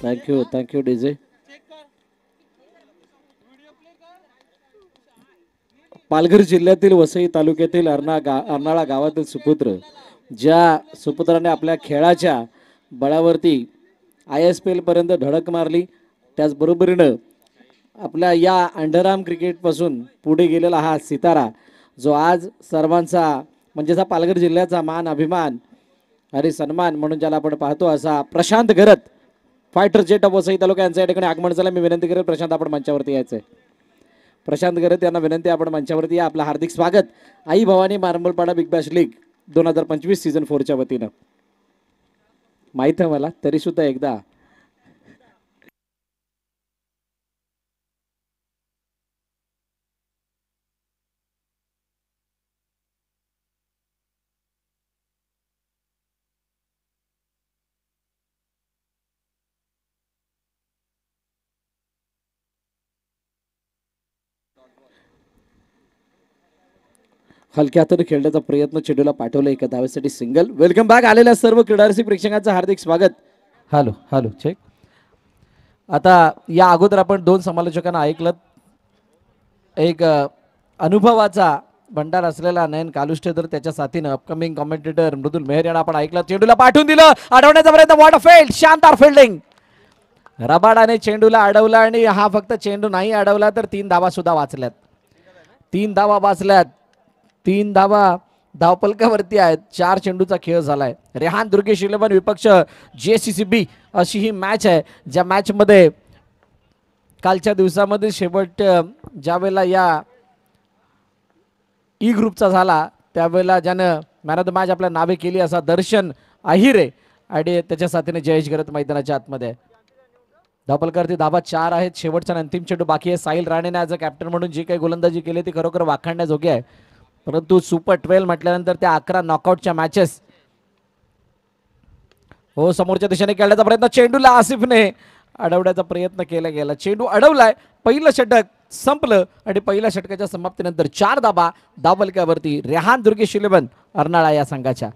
Thank you DJ. Palghar जिल्ह्यातील वसई तालुक्यातील अर्नाळा गावातील सुपुत्र ज्या सुपुत्राने आपल्या खेळाच्या बळावरती ISPL पर्यंत धडक मारली, त्याचबरोबरीनं आपल्या या अंडरआर्म क्रिकेटपासून पुढे गेलेला हा सितारा जो आज सर्वांचा म्हणजे पालघर जिल्ह्याचा मान अभिमान आणि सन्मान म्हणून ज्याला आपण पाहतो असा Prashant Garat, fighter jet of Vasai taluka यांच्या या ठिकाणी आगमन झालं. मी विनंती करेन प्रशांत आपण मंचावरती यायचंय. प्रशांत गरत यांना विनंती आपण मंचावरती या. आपलं हार्दिक स्वागत Aai Bhavani Marambalpada Big Bash League 2025 season 4च्या वतीनं. माहित आहे मला तरी सुद्धा एकदा हलक्या हाताने खेळण्याचा प्रयत्न चेंडूला पाठवलं एका धावेसाठी सिंगल. वेलकम बॅक आलेल्या सर्व क्रीडारसिक प्रेक्षकांचं हार्दिक स्वागत. Hello hello check. आता या अगोदर आपण दोन समालोचकांना ऐकलं. एक अनुभवाचा भंडार असलेला नयन कालुष्टे तर त्याच्या साथीनं अपकमिंग कॉमेंटेटर मृदुल मेहर यांना आपण ऐकलं. चेंडूला पाठवून दिलं, अडवण्याचा प्रयत्न, वॉट अ फील्ड, शानदार फिल्डिंग. रबाडाने चेंडूला अडवला आणि हा फक्त चेंडू नाही अडवला तर 3 धावा सुद्धा वाचल्यात. 3 धावा वाचल्यात. 3 धावा धावपलकावरती आहेत. 4 चेंडूचा खेळ झालाय. रेहान दुर्गेश 11 विपक्ष JCCB अशी ही मॅच आहे, ज्या मॅच मध्ये कालच्या दिवसामध्ये शेवट ज्यावेळेला या ई ग्रुपचा झाला त्यावेळेला ज्यानं मॅन ऑफ द मॅच आपल्या नावे केली असा दर्शन आहिरे आणि त्याच्या साथीने जयेश गरत मैदानाच्या आतमध्ये. धावपलकावरती धाबा 4 आहेत. शेवटचा अंतिम चेंडू बाकी आहे. साहिल राणेने ॲज अ कॅप्टन म्हणून जी काही गोलंदाजी केली ती खरोखर वाखाणण्याजोगी आहे. परंतु सुपर 12 म्हटल्यानंतर त्या 11 नॉकआउटच्या मॅचेस हो समोरच्या दिशेने खेळण्याचा प्रयत्न, चेंडूला आसिफने अडवण्याचा प्रयत्न केला गेला. चेंडू अडवलाय. पहिलं षटक संपलं आणि पहिल्या षटकाच्या समाप्तीनंतर 4 धाबा धावपलकावरती रेहान दुर्गेश 11 अर्नाळा या संघाच्या.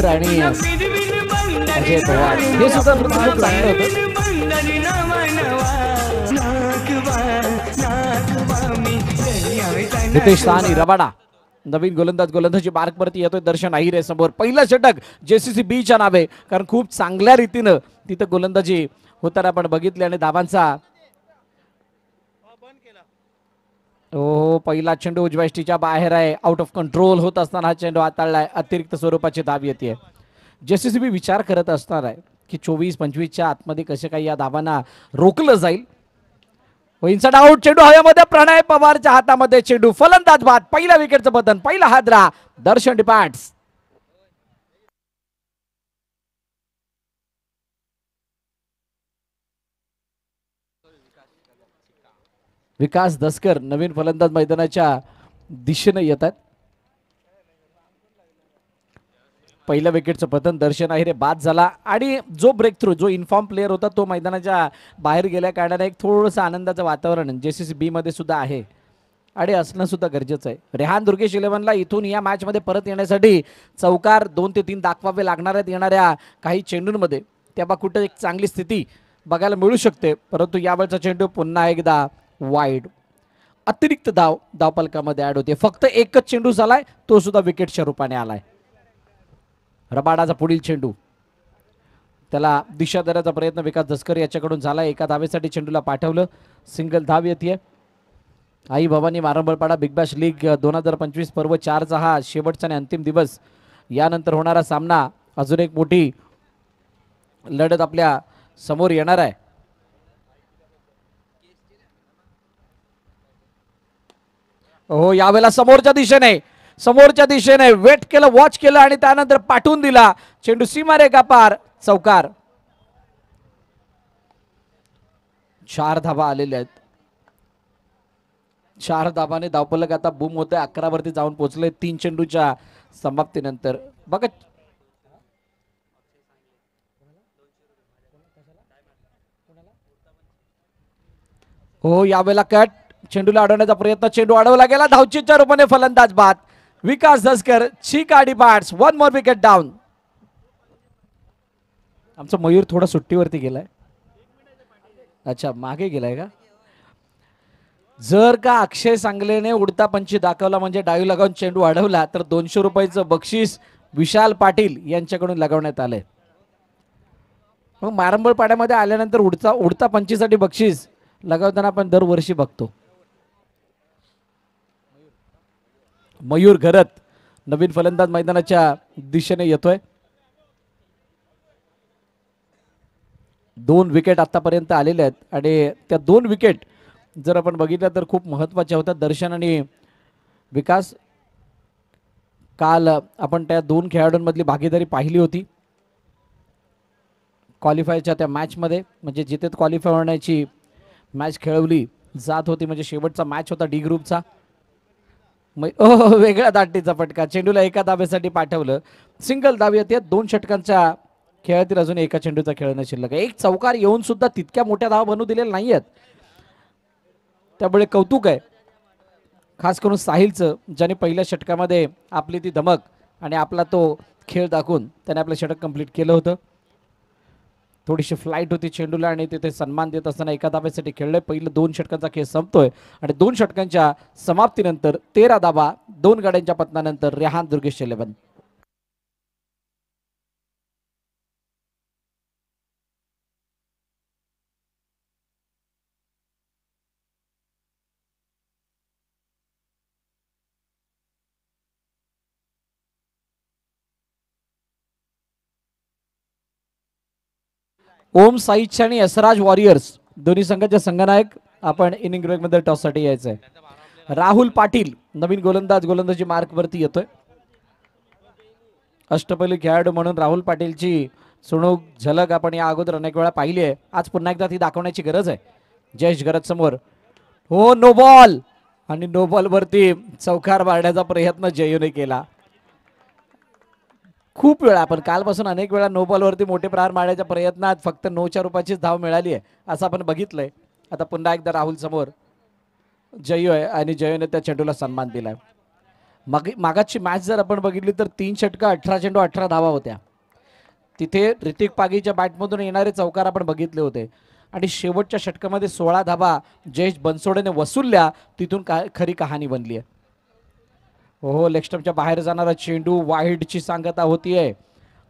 आणि अजय पवार हे सुद्धा खूप चांगलं होतं. नितेश साहनी रबाडा नवीन गोलंदाजी मार्कवरती येतोय. दर्शन आहिरे समोर. पहिलं षटक JCCB च्या नावे, कारण खूप चांगल्या रीतीनं तिथं गोलंदाजी होताना आपण बघितले आणि धावांचा हो पहिला चेंडू उजव्या यष्टीच्या बाहेर आहे. आउट ऑफ कंट्रोल होत असताना हा चेंडू हाताळलाय. अतिरिक्त स्वरूपाची धाव येते. JCCB विचार करत असणार आहे की 24-25च्या आतमध्ये कसे काही या धावांना रोखलं जाईल. इन्साइड आउट चेंडू हवेमध्ये. प्रणय पवारच्या हातामध्ये चेंडू. फलंदाज बाद. पहिल्या विकेटचं बदन, पहिला हादरा दर्शन डिपार्ट्स. विकास दसकर नवीन फलंदाज मैदानाच्या दिशेने येतात. पहिल्या विकेटचं पतन. दर्शन आहिरे बाद झाला आणि जो ब्रेक थ्रू, जो इन्फॉर्म प्लेअर होता तो मैदानाच्या बाहेर गेल्या कारणाने एक थोडंसं आनंदाचं वातावरण JCCB मध्ये सुद्धा आहे आणि असणं सुद्धा गरजेचं आहे. रेहान दुर्गेश 11ला इथून या मॅच मध्ये परत येण्यासाठी चौकार 2 ते 3 दाखवावे लागणार आहेत येणाऱ्या काही चेंडूंमध्ये. तेव्हा कुठे एक चांगली स्थिती बघायला मिळू शकते. परंतु यावेळचा चेंडू पुन्हा एकदा वाईड. अतिरिक्त धावपलकामध्ये ऍड होते. फक्त एकच चेंडू झालाय, तो सुद्धा विकेटच्या रूपाने आलाय. रबाडाचा पुढील चेंडू, त्याला दिशा देण्याचा प्रयत्न विकास दसकर याच्याकडून झाला. एका धावेसाठी चेंडूला पाठवलं. सिंगल धाव येते. आई Bhavani Marambalpada Big Bash League 2025 पर्व 4चा हा शेवटचा आणि अंतिम दिवस. यानंतर होणारा सामना, अजून एक मोठी लढत आपल्या समोर येणार आहे. हो यावेळेला समोरच्या दिशेने वेट केलं, वॉच केलं आणि त्यानंतर पाठवून दिला. चेंडू सीमारेखा पार, चौकार. 4 धावा आलेल्या आहेत. 4 धावाने धावपलक आता बूम होते. 11 वरती जाऊन पोहोचले 3 चेंडूच्या समाप्तीनंतर. बघा हो यावेळेला कट, चेंडूला अडवण्याचा प्रयत्न, चेंडू अडवला गेला, धावचीच्या रूपाने फलंदाज बाद विकास दसकर, चिकाडी bats, one more wicket down. आमचा मयूर थोडा सुट्टीवरती गेलाय. अच्छा मागे गेलाय का? जर का अक्षय सांगलेने उडता पंची दाखवला म्हणजे डावी लगावून चेंडू अडवला तर 200 रुपयाचं बक्षीस विशाल पाटील यांच्याकडून लगावण्यात आलंय. मग मारंबळ पाड्यामध्ये आल्यानंतर उडता पंचीसाठी बक्षीस लगावताना आपण दरवर्षी बघतो. मयूर घरत नवीन फलंदाज मैदानाच्या दिशेने येतोय. 2 विकेट आतापर्यंत आलेल्या आहेत आणि त्या 2 विकेट जर आपण बघितलं तर खूप महत्त्वाच्या होत्या. दर्शन आणि विकास, काल आपण त्या 2 खेळाडूंमधली भागीदारी पाहिली होती क्वालिफायच्या त्या मॅचमध्ये, म्हणजे जिथे क्वालिफाय होण्याची मॅच खेळवली जात होती, म्हणजे शेवटचा मॅच होता डी ग्रुपचा. वेगळ्या दाटीचा फटका, चेंडूला एका धाब्यासाठी पाठवलं, सिंगल धाव येते. 2 षटकांच्या खेळातील अजून एका चेंडूचा खेळणं शिल्लक आहे. एक चौकार येऊन सुद्धा तितक्या मोठ्या धावा बनवू दिलेल्या नाहीयेत, त्यामुळे कौतुक आहे खास करून साहिलचं, ज्याने पहिल्या षटकामध्ये आपली ती धमक आणि आपला तो खेळ दाखवून त्याने आपलं षटक कंप्लीट केलं होतं. थोडीशी फ्लाईट होती चेंडूला आणि तिथे सन्मान देत असताना एका धाब्यासाठी खेळलंय. पहिलं 2 षटकांचा खेळ संपतोय आणि 2 षटकांच्या समाप्तीनंतर 13 धाबा 2 गाड्यांच्या पतनानंतर रेहान दुर्गेश 11. ओम साईच आणि यशराज वॉरियर्स दोन्ही संघाचे संघनायक आपण इनिंग ब्रेकमध्ये टॉससाठी यायचं आहे. राहुल पाटील नवीन गोलंदाजी मार्कवरती येतोय. अष्टपैलू खेळाडू म्हणून राहुल पाटीलची सुणूक झलक आपण या अगोदर अनेक वेळा पाहिली आहे. आज पुन्हा एकदा ती दाखवण्याची गरज आहे. जयेश गरज समोर, हो नो बॉल, आणि नो बॉल वरती चौकार मारण्याचा प्रयत्न जयूने केला. खूप वेळा आपण कालपासून अनेक वेळा नो बॉलवरती मोठे प्रहार मारण्याच्या प्रयत्नात फक्त 9च्या रुपयाचीच धाव मिळाली आहे असं आपण बघितलंय. आता पुन्हा एकदा राहुल समोर जयू आहे आणि जयूने त्या चेंडूला सन्मान दिलाय. मागाची मॅच जर आपण बघितली तर 3 षटका 18 चेंडू 18 धावा होत्या. तिथे ऋतिक पागीच्या बॅटमधून येणारे चौकार आपण बघितले होते आणि शेवटच्या षटकामध्ये 16 धावा जयेश बनसोडेने वसूलल्या. तिथून खरी कहाणी बनली आहे. हो लेग स्टंपच्या बाहेर जाणारा चेंडू, वाईडची सांगता होतीये,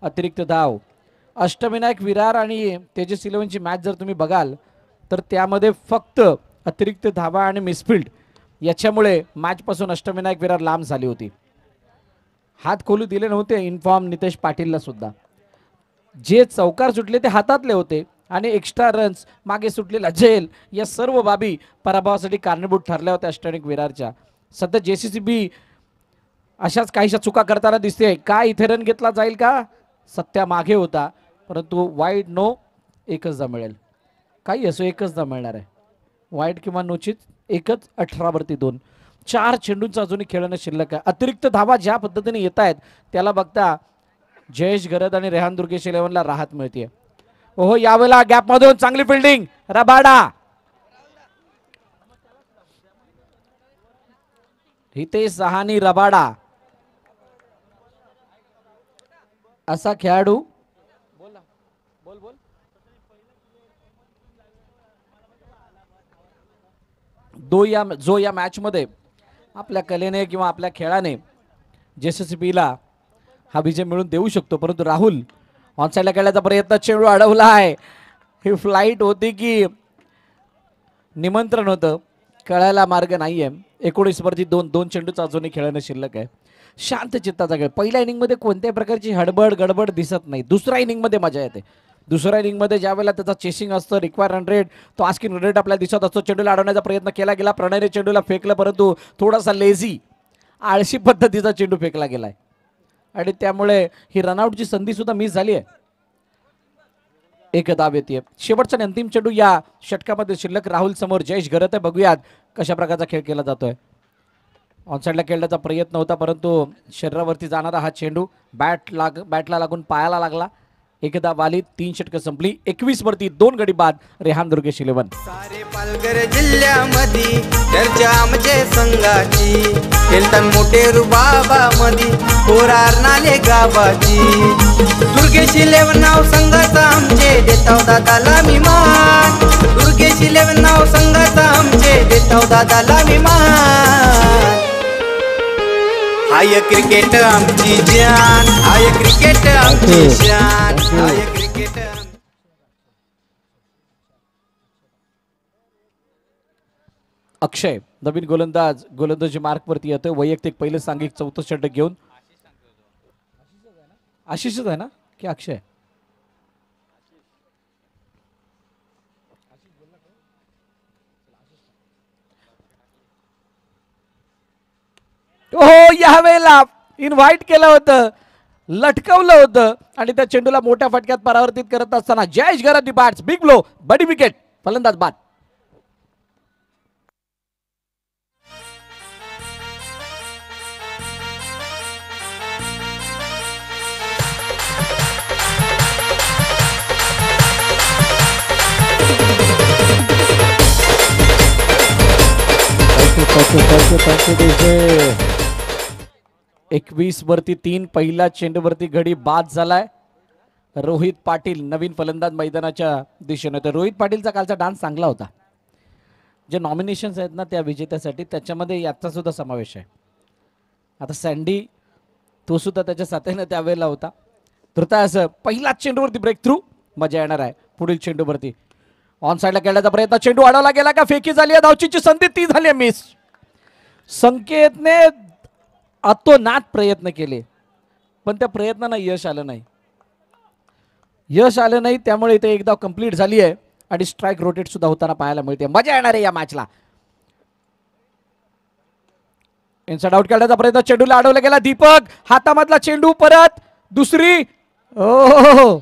अतिरिक्त धाव. अष्टविनायक विरार आणि तेजस 11ची मॅच जर तुम्ही बघाल तर त्यामध्ये फक्त अतिरिक्त धावा आणि मिसफिल्ड याच्यामुळे मॅचपासून अष्टविनायक विरार लांब झाली होती. हात खोलू दिले नव्हते इन्फॉर्म नितेश पाटीलला सुद्धा. जे चौकार सुटले ते हातातले होते आणि एक्स्ट्रा रन्स, मागे सुटलेला झेल, या सर्व बाबी पराभवासाठी कारणीभूत ठरल्या होत्या अष्टविनायक विरारच्या. सध्या JCCB अशाच काहीशा चुका करताना दिसते. काय इथे रन घेतला जाईल का? सत्या मागे होता परंतु वाईड नो एकच दा मिळेल. काही असो एकच दा मिळणार आहे. वाईड किंवा नोचित एकच. 18 वरती 2. 4 चेंडूंचा अजूनही खेळणं शिल्लक आहे. अतिरिक्त धावा ज्या पद्धतीने येत आहेत त्याला बघता जयेश गरद आणि रेहान दुर्गेश 11ला राहत मिळते. ओहो यावेळेला गॅप मधून चांगली fielding, Rabada. Hitesh Sahani Rabada असा खेळाडू. जो या मॅच मध्ये आपल्या कलेने किंवा आपल्या खेळाने JCCBला हा विजय मिळून देऊ शकतो. परंतु राहुल ऑनसाइडला खेळण्याचा प्रयत्न, चेंडू अडवला आहे. ही फ्लाईट होती की निमंत्रण होतं कळायला मार्ग नाहीये. 19 वरती 2 चेंडूचा अजूनही खेळणं शिल्लक आहे. शांत चित्ताचा खेळ. पहिल्या इनिंगमध्ये कोणत्याही प्रकारची हडबड गडबड दिसत नाही. दुसऱ्या इनिंगमध्ये मजा येते. दुसऱ्या इनिंगमध्ये ज्या वेळेला त्याचा चेसिंग असतं, रिक्वायर रन रेट, तो आस्किंग रन रेट आपल्याला दिसत असतो. चेंडूला अडवण्याचा प्रयत्न केला गेला, प्रणयने चेंडूला फेकलं परंतु थोडासा लेझी, आळशी पद्धतीचा चेंडू फेकला गेलाय आणि त्यामुळे ही रनआउटची संधी सुद्धा मिस झाली आहे. एक धाव येते. शेवटचा अंतिम चेंडू या षटकामध्ये शिल्लक. राहुल समोर जयेश गरत आहे. बघूयात कशा प्रकारचा खेळ केला जातोय. ऑनसाइडला खेळण्याचा प्रयत्न होता परंतु शरीरावरती जाणारा हा चेंडू बॅटला लागून पायाला लागला. एकदा वालीत 3 षटकं संपली. 21 वरती 2 गडी बाद. रेहान दुर्गेश 11. सारे पालघर जिल्ह्यामध्ये चर्चा आमचे संघाची, खेळतान मोठे रुबाबा मधी पोरार नाले गावाची. दुर्गेश 11 नाव संघाचा आमचे, देताव दादाला मी मान. दुर्गेश 11 नाव संघाचा आमचे, देताव दादाला मी मान. हाय क्रिकेट आमची जान, हाय क्रिकेट आमची शान, हाय क्रिकेट. अक्षय नवीन गोलंदाजी मार्क वरती येतोय. वैयक्तिक पहिलं सांघिक 4थं षटक घेऊन. आशिषच आहे ना की अक्षय? हो, यावेळेला इन्व्हाइट केलं होतं, लटकवलं होतं आणि त्या चेंडूला मोठ्या फटक्यात परावर्तित करत असताना जयेश गरादी बॅट्स बिग ब्लो, बडी विकेट, फलंदाज बाद. थँक्यू. 21 वरती 3 पहिला चेंडूवरती गडी बाद झालाय. रोहित पाटील नवीन फलंदाज मैदानाच्या दिशेने. तर रोहित पाटीलचा कालचा डान्स चांगला होता. जे नॉमिनेशन्स आहेत ना त्या विजेत्यासाठी, त्याच्यामध्ये याचा सुद्धा समावेश आहे. आता सँडी तो सुद्धा त्याच्या साथीने त्यावेळेला होता. तर असं पहिलाच चेंडूवरती ब्रेक थ्रू, मजा येणार आहे. पुढील चेंडूवरती ऑन साईडला खेळण्याचा प्रयत्न, चेंडू अडवला गेला का, फेकी झाली आहे. धावचीची संधी ती झाली आहे मिस. संकेतने अतोनात प्रयत्न केले पण त्या प्रयत्नांना यश आलं नाही. त्यामुळे इथे एकदा कंप्लीट झाली आहे आणि स्ट्राईक रोटेट सुद्धा होताना पाहायला मिळते. मजा येणार आहे या मॅचला. इनसाइड आउट खेळण्याचा प्रयत्न, चेंडूला अडवला गेला. दीपक हातामधला चेंडू परत दुसरी. ओ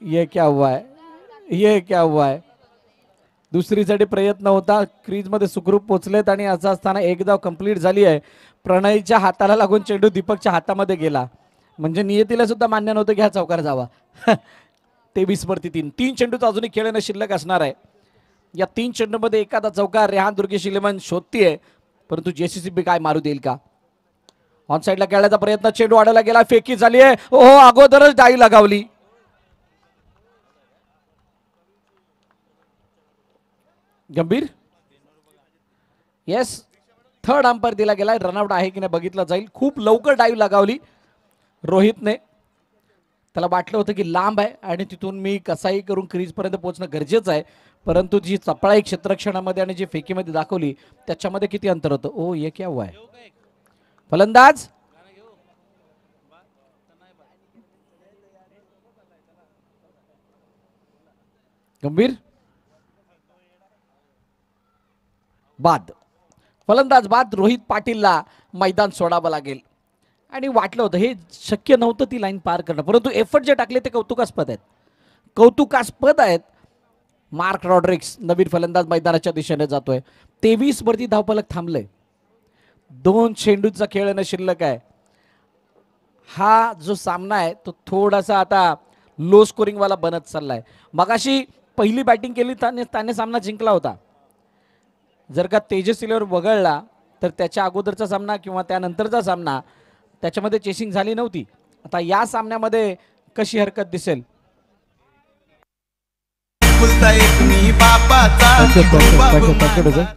ये क्या हुआ है. दुसरीसाठी प्रयत्न होता. क्रीज मध्ये सुखरूप पोहोचलेत आणि असं असताना एक धाव कंप्लीट झाली आहे. प्रणयच्या हाताला लागून चेंडू दीपकच्या हातामध्ये गेला. म्हणजे नियतीला सुद्धा मान्य नव्हतं की हा चौकार जावा. 23 वरती 3 चेंडूचा अजूनही खेळणं शिल्लक असणार आहे. या 3 चेंडूमध्ये एखादा चौकार रेहान दुर्गेश 11 शोधतीये, परंतु जेसीसीबी काय मारू देईल का. ऑन साईडला खेळण्याचा प्रयत्न, चेंडू अडवला गेला, फेकी झाली आहे. ओहो, अगोदरच डाई लगावली. गंभीर येस, थर्ड अंपायर दिला गेलाय. रनआउट आहे की नाही बघितलं जाईल. खूप लवकर डाईव्ह लगावली रोहितने. त्याला वाटलं होतं की लांब आहे आणि तिथून मी कसाही करून क्रीज पर्यंत पोहोचणं गरजेचं आहे, परंतु जी चपळाई क्षेत्रक्षणामध्ये आणि जी फेकीमध्ये दाखवली त्याच्यामध्ये किती अंतर होतं. ओ ये क्या हुआ है. फलंदाज गंभीर बाद. फलंदाज बाद. रोहित पाटीलला मैदान सोडावं लागेल आणि वाटलं होतं हे शक्य नव्हतं ती लाईन पार करणं, परंतु एफर्ट जे टाकले ते कौतुकास्पद आहेत. मार्क रॉड्रिक्स नवीन फलंदाज मैदानाच्या दिशेने जातोय. 23 वरती धावफलक थांबलंय. 2 चेंडूचा खेळणं शिल्लक आहे. हा जो सामना आहे तो थोडासा आता लो स्कोरिंग वाला बनत चाललाय. मगाशी पहिली बॅटिंग केली त्याने सामना जिंकला होता. जर का तेजस्वीवर वगळला तर त्याच्या अगोदरचा सामना किंवा त्यानंतरचा सामना त्याच्यामध्ये चेसिंग झाली नव्हती. आता या सामन्यामध्ये कशी हरकत दिसेल.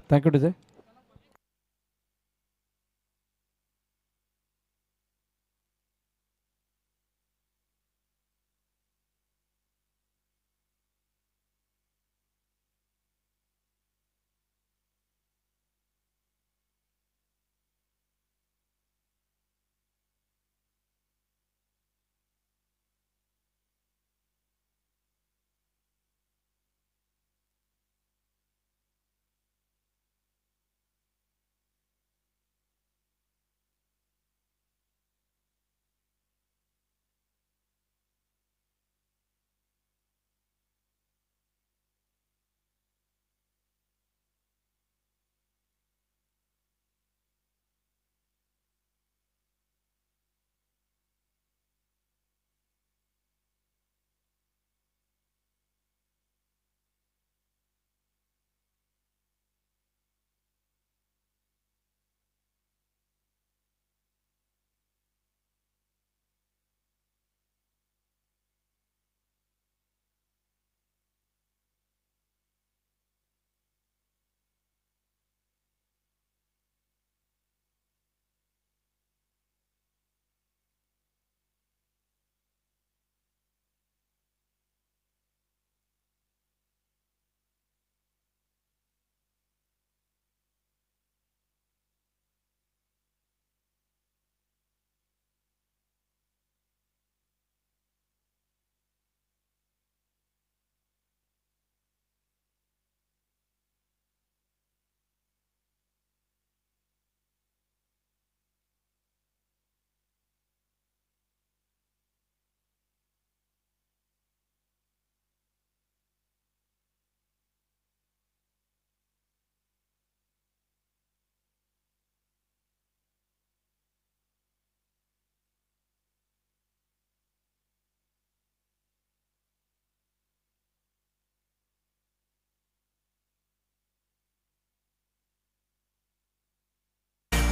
थँक्यू.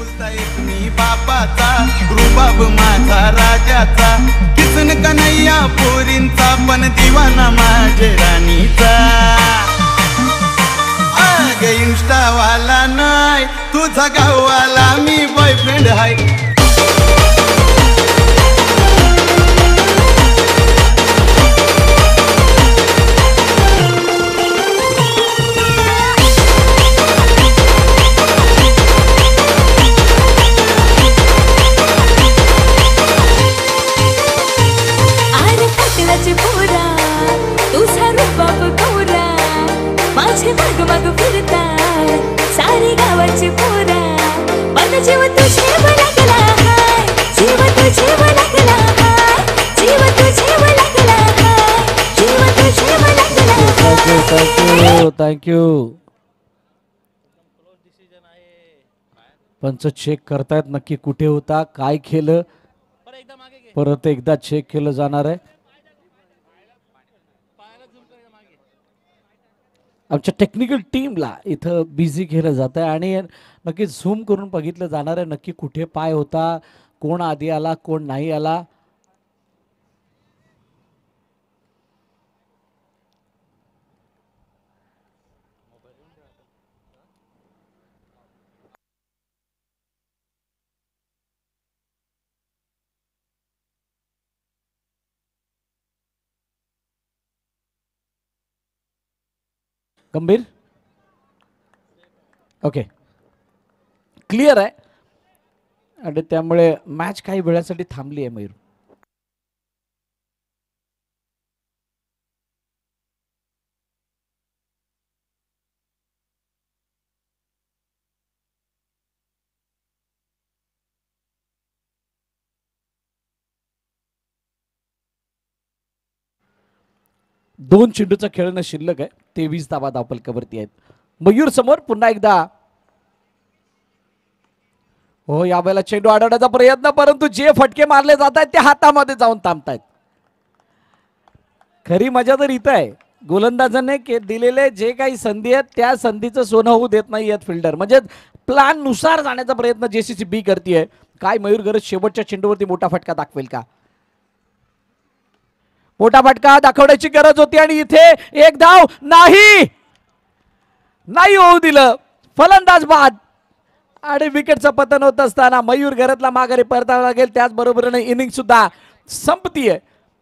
एकुलता एक मी बापाचा, रुबाब माझा राजाचा, किसन कन्हैया पोरींचा, पण दिवाना माझे राणीचा. अग इंस्टावाला नाही तुझा गाववाला, मी बॉयफ्रेंड हाय. पोरा तुझा रुबाब गौरा, माझे माग माग फिरता सारी गावाची पोरा, पण जीव तुझे लागला हाय, जीव तुझे लागला हाय, जीव तुझे लागला हाय, जीव तुझे लागला हाय. थँक्यू. पंच चेक करतायत नक्की कुठे होता, काय केलं, परत एकदा चेक केलं जाणार आहे. आमच्या टेक्निकल टीमला इथं बिझी केलं जात आहे आणि नक्की झूम करून बघितलं जाणार आहे नक्की कुठे पाय होता, कोण आधी आला कोण नाही आला. गंभीर ओके क्लिअर आहे आणि त्यामुळे मॅच काही वेळासाठी थांबली आहे. मयूर दोन चेंडूचा खेळणं शिल्लक आहे. 23 धावा धावफलकावरती आहेत. मयूर समोर पुन्हा एकदा हो यावेळेला चेंडू अडवण्याचा प्रयत्न, परंतु जे फटके मारले जात आहेत ते हातामध्ये जाऊन थांबतायत. खरी मजा तर इथं आहे गोलंदाजाने दिलेले जे काही संधी आहेत त्या संधीचं सोनं होऊ देत नाही आहेत फिल्डर, म्हणजे प्लॅन नुसार जाण्याचा प्रयत्न जेसीसी बी करते. काय मयूर गरज शेवटच्या चेंडूवरती मोठा फटका दाखवेल का? मोठा फटका दाखवण्याची गरज होती आणि इथे एक धाव नाही होऊ दिलं. फलंदाज बाद आणि विकेटचं पतन होत असताना मयूर घरातला माघारी परतावा लागेल. त्याचबरोबरीने इनिंग सुद्धा संपतीये.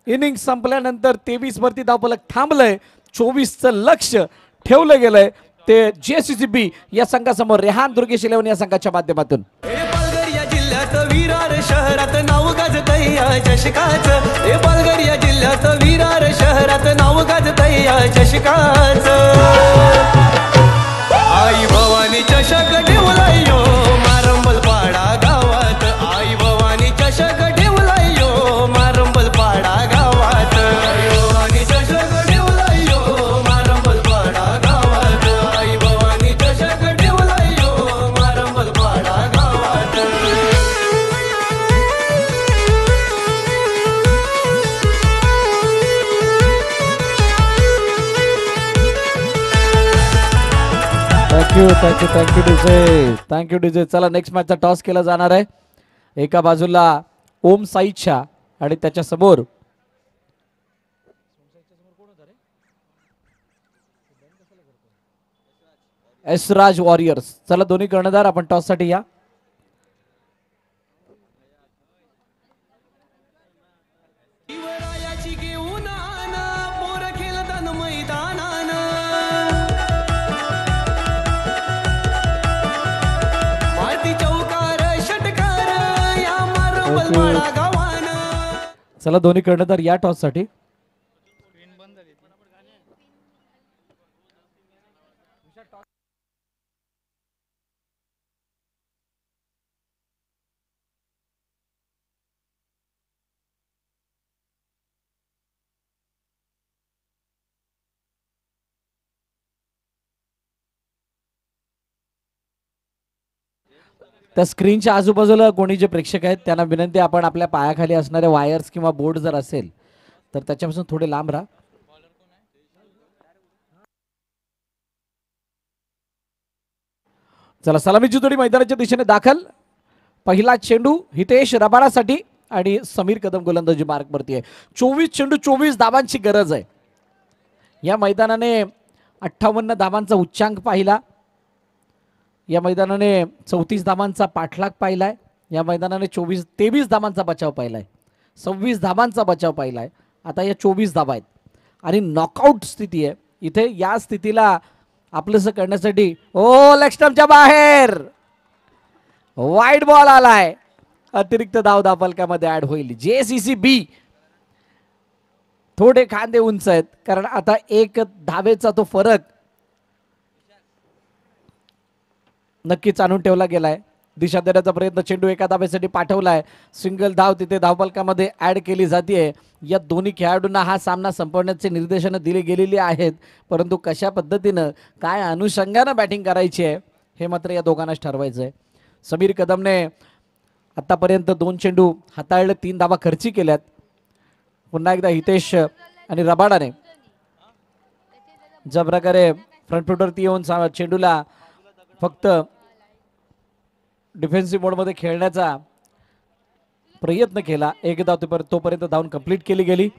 इनिंग संपल्यानंतर 23 वरती धावफलक थांबलंय. 24चं लक्ष ठेवलं गेलंय ते जेसीसीबी या संघासमोर. रेहान दुर्गेश 11 या संघाच्या माध्यमातून विरार शहरात नाव गाजतय या चषकाचं, हे पालघर या जिल्ह्यात विरार शहरात नाव गाजतय या चषकाचं. आई भवानी चषक ठेवलाय यो मारंबल पाडा गावात, आई भवानी चषक ठेवलाय यो मारंबल पाडा गावात, आई भवानी चषक ठेवलाय यो मारंबल पाडा गावात, आई भवानी चषक ठेवलाय यो मारंबल पाडा गावात. Thank you DJ. चला नेक्स्ट मॅचचा टॉस केला जाणार आहे. एका बाजूला ओम साईच्या आणि त्याच्या समोर एसराज वॉरियर्स. चला दोन्ही कर्णधार आपण टॉस साठी या. चला दोन्ही कर्णधार या टॉस साठी. त्या स्क्रीनच्या आजूबाजूला कोणी जे प्रेक्षक आहेत त्यांना विनंती, आपण आपल्या पायाखाली असणारे वायर्स किंवा बोर्ड जर असेल तर त्याच्यापासून थोडे लांब राहा. चला सलामीची जोडी मैदानाच्या दिशेने दाखल. पहिला चेंडू हितेश रबाडासाठी आणि समीर कदम गोलंदाजी मार्कवरती आहे. 24 चेंडू 24 धावांची गरज आहे. या मैदानाने 58 धावांचा उच्चांक पाहिला. या मैदानाने 34 धावांचा पाठलाग पाहिलाय. या मैदानाने 23 धावांचा बचाव पाहिलाय. 26 धावांचा बचाव पाहिलाय. आता या 24 धावा आहेत आणि नॉकआउट स्थिती आहे. इथे या स्थितीला आपलंसं करण्यासाठी लेग स्टंपच्या बाहेर वाईड बॉल आलाय. अतिरिक्त धाव धावफलकामध्ये ऍड होईल. जेसीसी बी थोडे खांदे उंच आहेत कारण आता एक धावेचा तो फरक नक्कीच आणून ठेवला गेलाय. दिशा देण्याचा प्रयत्न, चेंडू एका धावेसाठी पाठवलाय. सिंगल धाव तिथे धावफलकामध्ये ऍड केली जाते. या दोन्ही खेळाडूंना हा सामना संपवण्याचे निर्देशन दिले गेलेली आहेत, परंतु कशा पद्धतीनं काय अनुषंगानं बॅटिंग करायची आहे हे मात्र या दोघांनाच ठरवायचं आहे. समीर कदमने आतापर्यंत 2 चेंडू हाताळले, 3 धावा खर्ची केल्यात. पुन्हा एकदा हितेश आणि रबाडाने ज्या प्रकारे फ्रंट फुटवरती येऊन चेंडूला फक्त डिफेन्सिव्ह मोडमध्ये खेळण्याचा प्रयत्न केला. एक धाव तोपर्यंत धावून कंप्लीट केली गेली.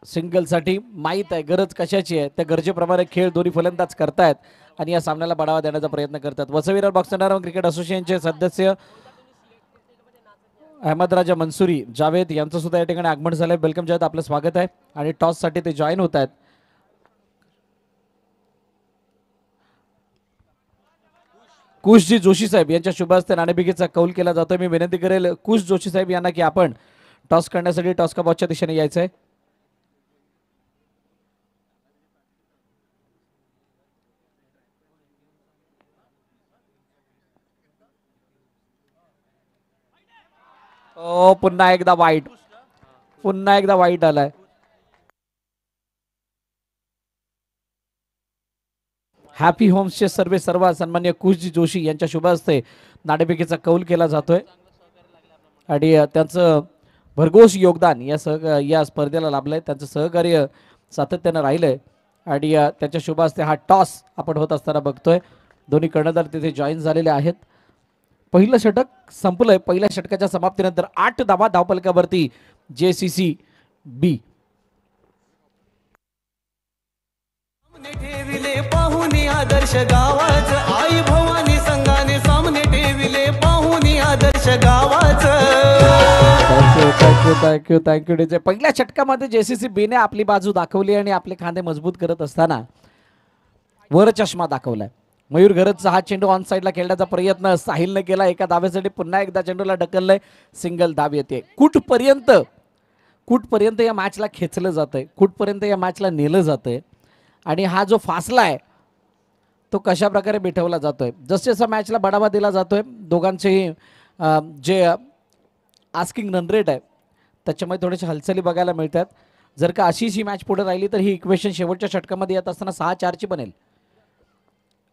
सिंगलसाठी माहीत आहे गरज कशाची आहे, त्या गरजेप्रमाणे खेळ दोन्ही फलंदाज करतायत आणि या सामन्याला बढावा देण्याचा प्रयत्न करतात. वसई बॉक्स क्रिकेट असोसिएशनचे सदस्य अहमद राजा मंसुरी जावेद यांचं सुद्धा या ठिकाणी आगमन झालंय. वेलकम जावेद, आपलं स्वागत आहे. आणि टॉस साठी ते जॉईन होत आहेत. कुशजी जोशी साहेब यांच्या शुभ हस्ते नाणेफेकीचा कौल केला जातोय. मी विनंती करेल कुश जोशी साहेब यांना की आपण टॉस करण्यासाठी टॉस का बॉक्सच्या दिशेने यायचंय. पुन्हा एकदा वाईट आलाय. हॅपी होम्सचे सर्व सन्मान्य कुशजी जोशी यांच्या शुभ हस्ते नाणेफेकीचा कौल केला जातोय आणि त्यांचं भरघोस योगदान या स्पर्धेला लाभलंय. त्यांचं सहकार्य सातत्यानं राहिलंय आणि त्यांच्या शुभ हस्ते हा टॉस आपण होत असताना बघतोय. दोन्ही कर्णधार तिथे जॉईन झालेले आहेत. पहिलं षटक संपलंय. पहिल्या षटकाच्या समाप्तीनंतर 8 धावा धावफलकावरती जेसीसी बी. ठेविले पाहुनी आदर्श गावाच, आई भवानी संघाने सामने ठेविले पाहुनी आदर्श गावाच. Thank you DJ. पहिल्या षटकामध्ये जेसीसी बी ने आपली बाजू दाखवली आणि आपले खांदे मजबूत करत असताना वर चष्मा दाखवलाय. मयूर घरतचा हा चेंडू ऑन साईडला खेळण्याचा प्रयत्न साहिलने केला. एका धावेसाठी पुन्हा एकदा चेंडूला ढकललंय. सिंगल धाव येते. कुठपर्यंत या मॅचला खेचलं जातंय, कुठपर्यंत या मॅचला नेलं जातंय आणि हा जो फासला आहे तो कशा प्रकारे मिटवला जातोय. जसं मॅचला बढावा दिला जातोय, दोघांचेही जे आस्किंग रन रेट आहे त्याच्यामध्ये थोडेसे हालचाली बघायला मिळतात. जर का अशीच ही मॅच पुढे राहिली तर ही इक्वेशन शेवटच्या षटकामध्ये येत असताना 6-4 बनेल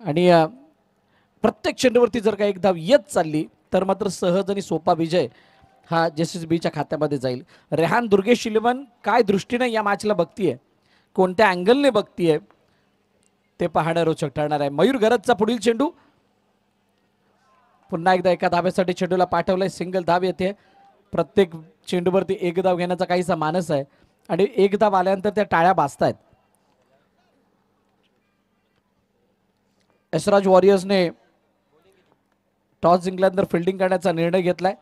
आणि प्रत्येक चेंडूवरती जर का एक धाव येत चालली तर मात्र सहज आणि सोपा विजय हा जेसीसी बीच्या खात्यामध्ये जाईल. रेहान दुर्गेश इलेव्हन काय दृष्टीने या मॅचला बघतीये, कोणत्या अँगलने बघतीये ते पाहणं रोचक ठरणार आहे. मयूर घरतचा पुढील चेंडू पुन्हा एकदा एका धावेसाठी चेंडूला पाठवलंय. सिंगल धाव येते. प्रत्येक चेंडूवरती एक धाव घेण्याचा काहीसा मानस आहे आणि एक धाव आल्यानंतर त्या टाळ्या वाजतायत. यशराज वॉरियर्सने टॉस जिंकल्यानंतर फिल्डिंग करण्याचा निर्णय घेतलाय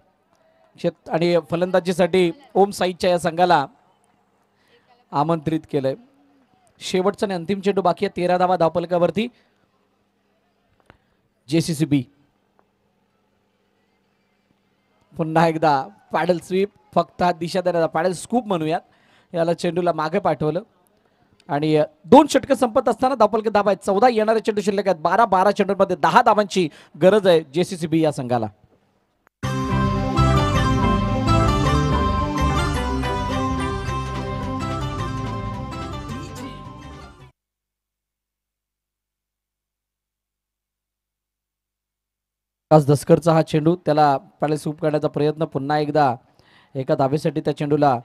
आणि फलंदाजीसाठी ओम साईच्या या संघाला आमंत्रित केलंय. शेवटचा आणि अंतिम चेंडू बाकी आहे. 13 धावा धावफलकावरती जेसीसी बी. पुन्हा एकदा पॅडल स्वीप, फक्त हा दिशा देण्याचा पॅडल स्कूप म्हणूयात. याला चेंडूला मागे पाठवलं आणि 2 षटकं संपत असताना धावफलक धावा आहेत. 14 येणारे चेंडू शिल्लक आहेत. 12 चेंडूंमध्ये 10 धावांची गरज आहे जेसीसी बी या संघाला. दसकरचा हा चेंडू, त्याला पॅडल स्कूप करण्याचा प्रयत्न. पुन्हा एकदा एका धावेसाठी त्या चेंडूला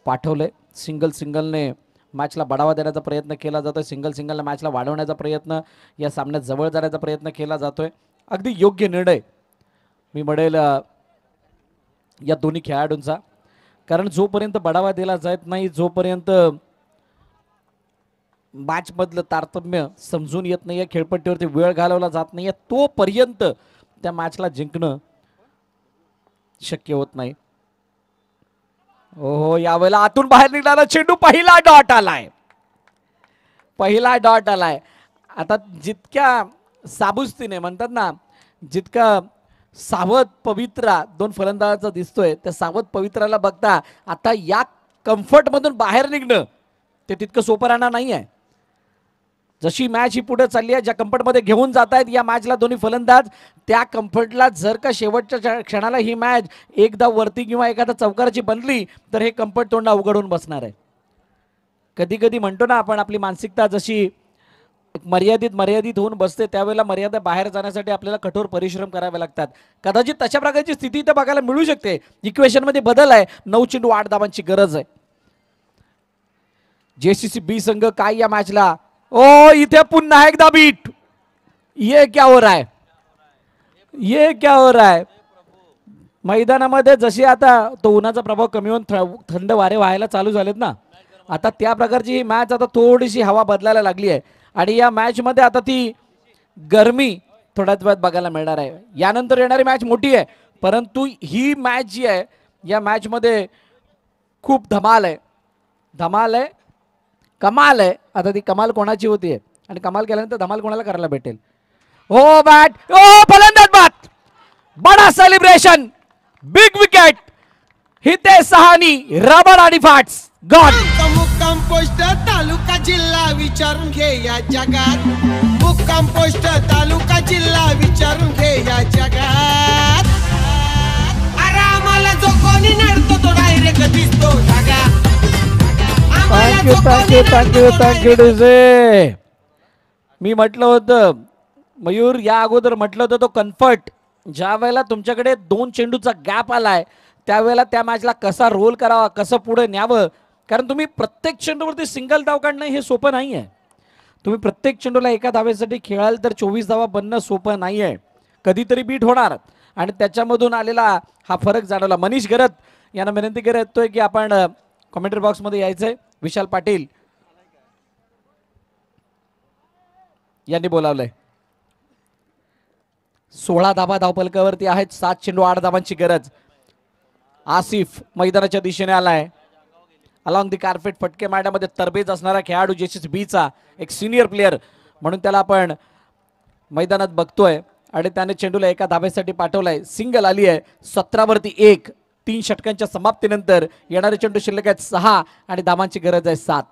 पाठवलंय. सिंगलने मॅचला बढावा देण्याचा प्रयत्न केला जातोय. सिंगलने मॅचला वाढवण्याचा प्रयत्न, या सामन्यात जवळ जाण्याचा प्रयत्न केला जातोय अगदी योग्य निर्णय मी म्हणेल या दोन्ही खेळाडूंचा, कारण जोपर्यंत बढावा दिला जात नाही, जोपर्यंत मॅच मधलं तारतम्य समजून येत नाही, खेळपट्टीवरती वेळ घालवला जात नाही, तोपर्यंत त्या मॅचला जिंकणं शक्य होत नाही. ओहो, यावेळेला आतून बाहेर निघाला चेंडू, पहिला डॉट आलाय, पहिला डॉट आलाय. आता जितक्या साबुस्तीने म्हणतात ना, जितका सावध पवित्रा दोन फलंदाजाचा दिसतोय, त्या सावध पवित्राला बघता आता या कम्फर्ट मधून बाहेर निघणं ते तितकं सोपं राहणार नाही आहे. जशी मॅच ही पुढे चालली आहे, ज्या कम्फर्टमध्ये घेऊन जात आहेत या मॅचला दोन्ही फलंदाज, त्या कम्फर्टला जर का शेवटच्या क्षणाला ही मॅच एकदा वरती किंवा एखादा चौकाराची बनली तर हे कम्फर्ट तोंड अवघडून बसणार आहे. कधी कधी म्हणतो ना आपण, आपली मानसिकता जशी मर्यादित होऊन बसते, त्यावेळेला मर्यादा बाहेर जाण्यासाठी आपल्याला कठोर परिश्रम करावे लागतात. कदाचित तशा प्रकारची स्थिती इथे बघायला मिळू शकते. इक्वेशन मध्ये बदल आहे, 9 चेंडू 8 धावांची गरज आहे. जेसीसी बी संघ काय या मॅचला, ओ इथे पुन्हा एकदा बीट, ये क्या हो रहा है, ये क्या हो रहा है. मैदानामध्ये जशी आता तो उन्हाचा प्रभाव कमी होऊन थंड वारे व्हायला चालू झालेत ना, आता त्या प्रकारची ही मॅच आता थोडीशी हवा बदलायला लागली आहे आणि या मॅच मध्ये आता ती गरमी थोड्याच वेळात बघायला मिळणार आहे. यानंतर येणारी मॅच मोठी आहे, परंतु ही मॅच जी आहे या मॅच मध्ये खूप धमाल आहे, धमाल आहे, कमाल आहे. आता ती कमाल कोणाची होती आणि कमाल केल्यानंतर धमाल कोणाला करायला भेटेल. ओ बॅट, ओ फलंदाज बात, बडा सेलिब्रेशन, बिग विकेट, हिते सहानी, रबर आणि फाट्स गॉड. मुक्काम पोस्ट तालुका जिल्हा विचारून घे या जगात, मुक्काम पोस्ट तालुका जिल्हा विचारून घे या जगात. आरामाला जो कोणी नडतो तो डायरेक्ट दिसतो जागा. Thank you DJ. मी म्हटलं होतं मयूर, या अगोदर म्हटलं होतं तो कन्फर्ट, ज्या वेळेला तुमच्याकडे 2 चेंडूचा गॅप आलाय त्यावेळेला त्या मॅचला कसा रोल करावा, कसं पुढे न्यावं, कारण तुम्ही प्रत्येक चेंडूवरती सिंगल धाव काढणं हे सोपं नाही आहे. तुम्ही प्रत्येक चेंडूला एका धावेसाठी खेळाल तर 24 धावा बनणं सोपं नाही आहे. कधीतरी बीट होणार आणि त्याच्यामधून आलेला हा फरक जाणवला. मनीष गरत यांना विनंती करतोय की आपण कमेंट्री बॉक्स मध्ये यायचंय. विशाल पाटील यांनी बोलावलंय. 16 धावा धावपलकावरती आहेत, 7 चेंडू 8 धावांची गरज. आसिफ मैदानाच्या दिशेने आलाय, अलॉंग दी कार्पेट फटके मारण्यामध्ये तरबेज असणारा खेळाडू, जेसीसी बी चा एक सिनियर प्लेअर म्हणून त्याला आपण मैदानात बघतोय आणि त्याने चेंडूला एका धाब्यासाठी पाठवलाय. सिंगल आली आहे, 17 वरती 1. 3 षटकांच्या समाप्तीनंतर येणारे चेंडू शिल्लक आहेत 6 आणि धावांची गरज आहे 7.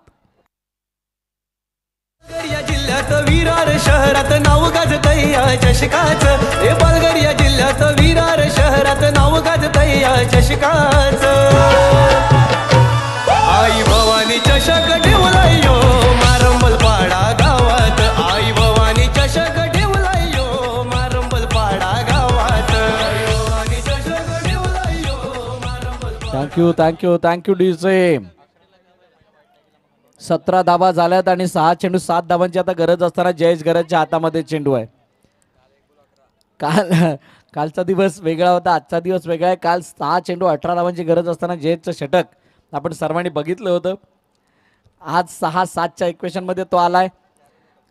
या जिल्ह्यात विरार शहरात नाव गाजतय या चषकाचं, हे पालघर या जिल्ह्यात विरार शहरात नाव गाजतय या चषकाचं. आई भवानी चषक ठेवलाय यो मारंबल पाडा गावात, आई भवानी चषक ठेवलाय यो मारंबल पाडा गावात, भवानी चषक ठेवलाय यो मारंबल. Thank you DJ. 17 धावा झाल्यात आणि 6 चेंडू 7 धावांची आता गरज असताना जयेश गरजच्या हातामध्ये चेंडू आहे. कालचा दिवस वेगळा होता, आजचा दिवस वेगळा आहे. काल 6 चेंडू 18 धावांची गरज असताना जयेशचं षटक आपण सर्वांनी बघितलं होतं. आज 6-7च्या इक्वेशन मध्ये तो आलाय.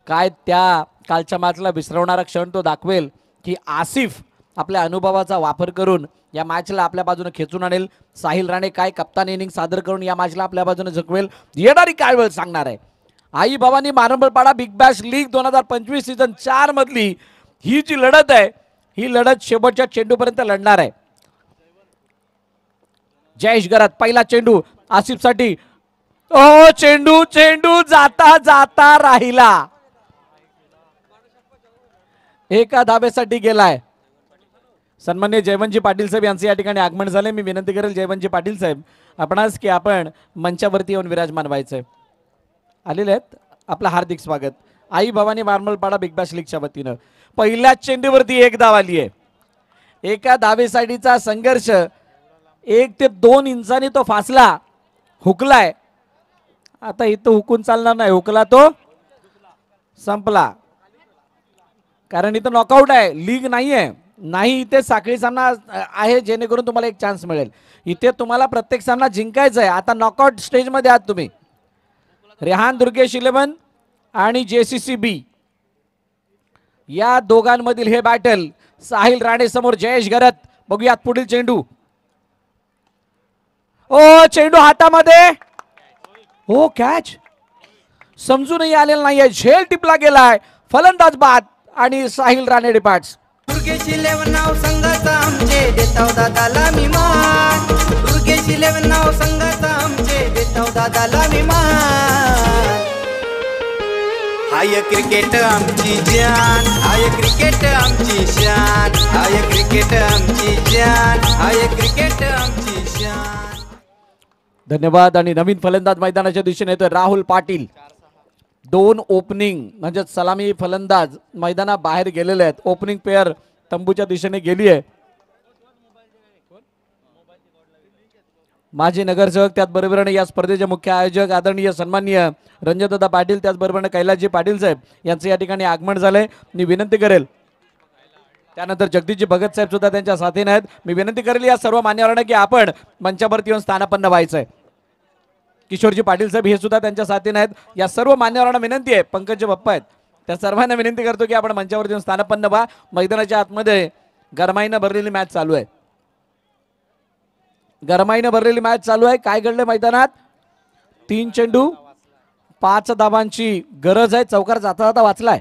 काय त्या कालच्या मॅचला विसरवणारा क्षण तो दाखवेल की आसिफ आपल्या अनुभवाचा वापर करून या मॅचला आपल्या बाजूने खेचून आणेल. साहिल राणे काय कप्तान इनिंग सादर करून या मॅचला आपल्या बाजूने झुकवेल, येणारी काय वेळ सांगणार आहे. Aai Bhavani Marambalpada Big Bash League 2025 season 4 मधली ही जी लढत आहे, ही लढत शेवटच्या चेंडूपर्यंत लढणार आहे. जयेश गरत पहिला चेंडू आसिफ साठी, ओ चेंडू जाता जाता राहिला, एका धाब्यासाठी गेलाय. सन्मान्य जयवंतजी पाटील साहेब यांचे या ठिकाणी आगमन झाले. मी विनंती करेल जयवंतजी पाटील साहेब आपणास की आपण मंचावरती येऊन विराजमान व्हायचंय. आलेले आहेत, आपलं हार्दिक स्वागत. आई भवानी मारंबलपाडा बिग बॅश लीगच्या वतीनं पहिल्या चेंडूवरती 1 धाव आली आहे. एका धावेसाठीचा संघर्ष, 1 ते 2 इंचांनी तो फासला, हुकलाय. आता इथं हुकून चालणार नाही, हुकला तो संपला. कारण इथं नॉकआउट आहे, लीग नाहीये. नाही इथे साखळी सामना आहे जेणेकरून तुम्हाला एक चान्स मिळेल. इथे तुम्हाला प्रत्येक सामना जिंकायचा आहे. आता नॉकआउट स्टेजमध्ये आहात तुम्ही. रेहान दुर्गेश 11 आणि JCC B या दोघांमधील हे बॅटल. साहिल राणे समोर जयेश घरत. बघूयात पुढील चेंडू. ओ चेंडू हातामध्ये. हो कॅच समजूनही आलेला नाहीये. झेल टिपला गेलाय. फलंदाज बाद आणि साहिल राणे डिपार्ट्स. दुर्गेश 11 नाव संघाचा आमचे देताव दादाला मी मान. दुर्गेश 11 नाव संघाचा आमचे देताव दादाला मी मान. हाय क्रिकेट आमची जान, हाय क्रिकेट आमची शान, हाय क्रिकेट आमची जान, हाय क्रिकेट आमची शान. धन्यवाद. आणि नवीन फलंदाज मैदानाच्या दिशेने येतोय राहुल पाटील. 2 ओपनिंग म्हणजे सलामी फलंदाज मैदानाबाहेर गेलेले आहेत. ओपनिंग पेअर तंबूच्या दिशेने गेली आहे. माजी नगरसेवक त्याचबरोबरीने या स्पर्धेचे मुख्य आयोजक आदरणीय सन्माननीय रणजितदादा पाटील, त्याचबरोबरीने कैलासजी पाटील साहेब यांचं या ठिकाणी आगमन झालंय. मी विनंती करेल त्यानंतर जगदीशजी भगत साहेब सुद्धा त्यांच्या साथीने आहेत. मी विनंती करेल या सर्व मान्यवरांना की आपण मंचावरती येऊन स्थानापन्न व्हायचंय. किशोरजी पाटील साहेब हे सुद्धा त्यांच्या साथीने आहेत. या सर्व मान्यवरांना विनंती आहे. पंकज बाप्पा आहेत त्या सर्वांना विनंती करतो की आपण मंचावरती येऊन स्थानापन्न व्हा. मैदानाच्या आतमध्ये गरमाईनं भरलेली मॅच चालू आहे. गरमाईनं भरलेली मॅच चालू आहे. काय घडलं मैदानात? 3 चेंडू 5 धावांची गरज आहे. चौकार जाता जाता वाचलाय.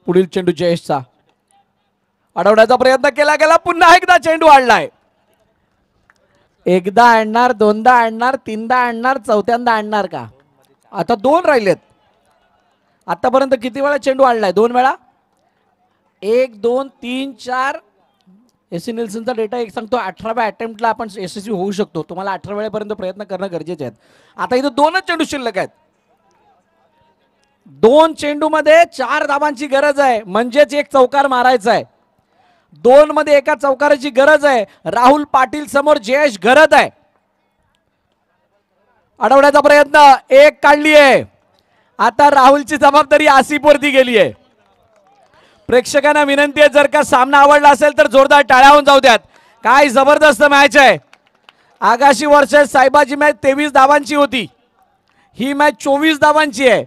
पुढील चेंडू जयेशचा. अडवण्याचा प्रयत्न केला गेला. पुन्हा एकदा चेंडू आणलाय. एकदा आणणार, दोनदा आणणार, तीनदा आणणार, चौथ्यांदा आणणार का? आता 2 राहिलेत. आतापर्यंत किती वेळा चेंडू आणलाय? 2 वेळा. 1 2 3 4. एसी निल्सनचा डेटा एक सांगतो 18व्या अटेम्प्टला आपण यशस्वी होऊ शकतो. तुम्हाला 18 वेळेपर्यंत प्रयत्न करणं गरजेचे आहेत. आता इथं 2च चेंडू शिल्लक आहेत. 2 चेंडूमध्ये 4 धावांची गरज आहे. म्हणजेच एक चौकार मारायचा आहे. 2 मध्ये एका चौकाराची गरज आहे. राहुल पाटील समोर जयेश घरत आहे. अडवण्याचा प्रयत्न. 1 काढली आहे. आता राहुलची जबाबदारी आसिफवरती गेली आहे. प्रेक्षकांना विनंती आहे जर का सामना आवडला असेल तर जोरदार टाळ्या होऊन जाऊ द्यात. काय जबरदस्त मॅच आहे. आगाशी वर्सेस साईबाजी मॅच 23 धावांची होती. ही मॅच 24 धावांची आहे.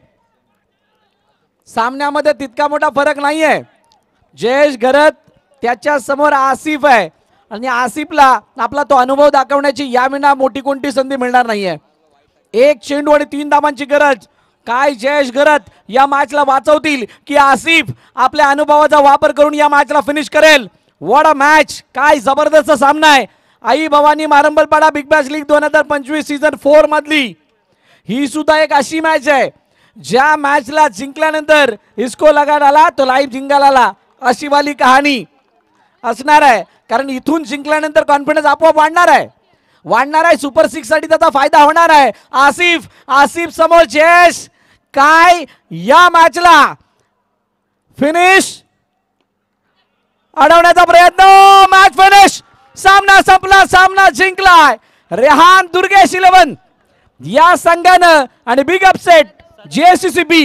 सामन्यामध्ये तितका मोठा फरक नाहीये. जयेश घरत त्याच्या समोर आसिफ आहे आणि आसिफला आपला तो अनुभव दाखवण्याची याविना मोठी कोणती संधी मिळणार नाहीये. 1 चेंडू आणि 3 धावांची गरज. काय जयेश घरत या मॅचला वाचवतील की आसिफ आपल्या अनुभवाचा वापर करून या मॅचला फिनिश करेल? What a match. काय जबरदस्त सामना आहे. Aai Bhavani Marambalpada Big Bash League 2025 season 4 मधली ही सुद्धा एक अशी मॅच आहे ज्या मॅचला जिंकल्यानंतर इसको लगा डाला तो लाईव्ह जिंकायला आला अशी वाली कहाणी असणार आहे. कारण इथून जिंकल्यानंतर कॉन्फिडन्स आपोआप वाढणार आहे. सुपर 6 साठी त्याचा फायदा होणार आहे. आसिफ समोर जयेश. काय या मॅचला फिनिश. अडवण्याचा प्रयत्न. Match finish. सामना संपला. सामना जिंकलाय रेहान दुर्गेश 11 या संघानं आणि big upset JCC B.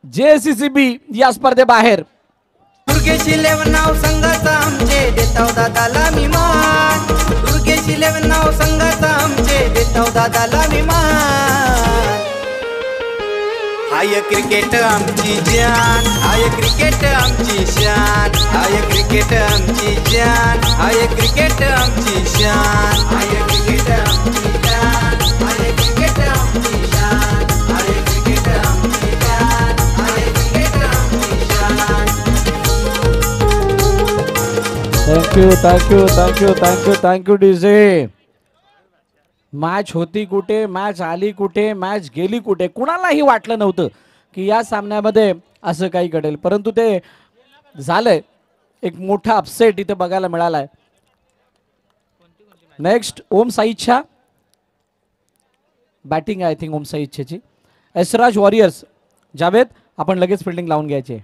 JCC B या स्पर्धेबाहेर. दुर्गेश 11 नाव संघाचा आमचे देताव दादाला मी मान. दुर्गेश 11 नाव संघाचा आमचे देताव दादाला मी मान. हाय क्रिकेट आमची जान, हाय क्रिकेट आमची शान, हाय क्रिकेट आमची जान, हाय क्रिकेट आमची शान, हाय क्रिकेट आमची जान, हाय क्रिकेट आमची शान, हाय क्रिकेट आमची जान, हाय क्रिकेट आमची शान. Thank you DJ. मॅच होती कुठे, मॅच आली कुठे, मॅच गेली कुठे, कुणालाही वाटलं नव्हतं की या सामन्यामध्ये असं काही घडेल. परंतु ते झालंय. एक मोठा अपसेट इथे बघायला मिळालाय. Next Om Sai Ichha batting I think Om Sai इच्छेची. एसराज वॉरियर्स. जावेद आपण लगेच फिल्डिंग लावून घ्यायचे.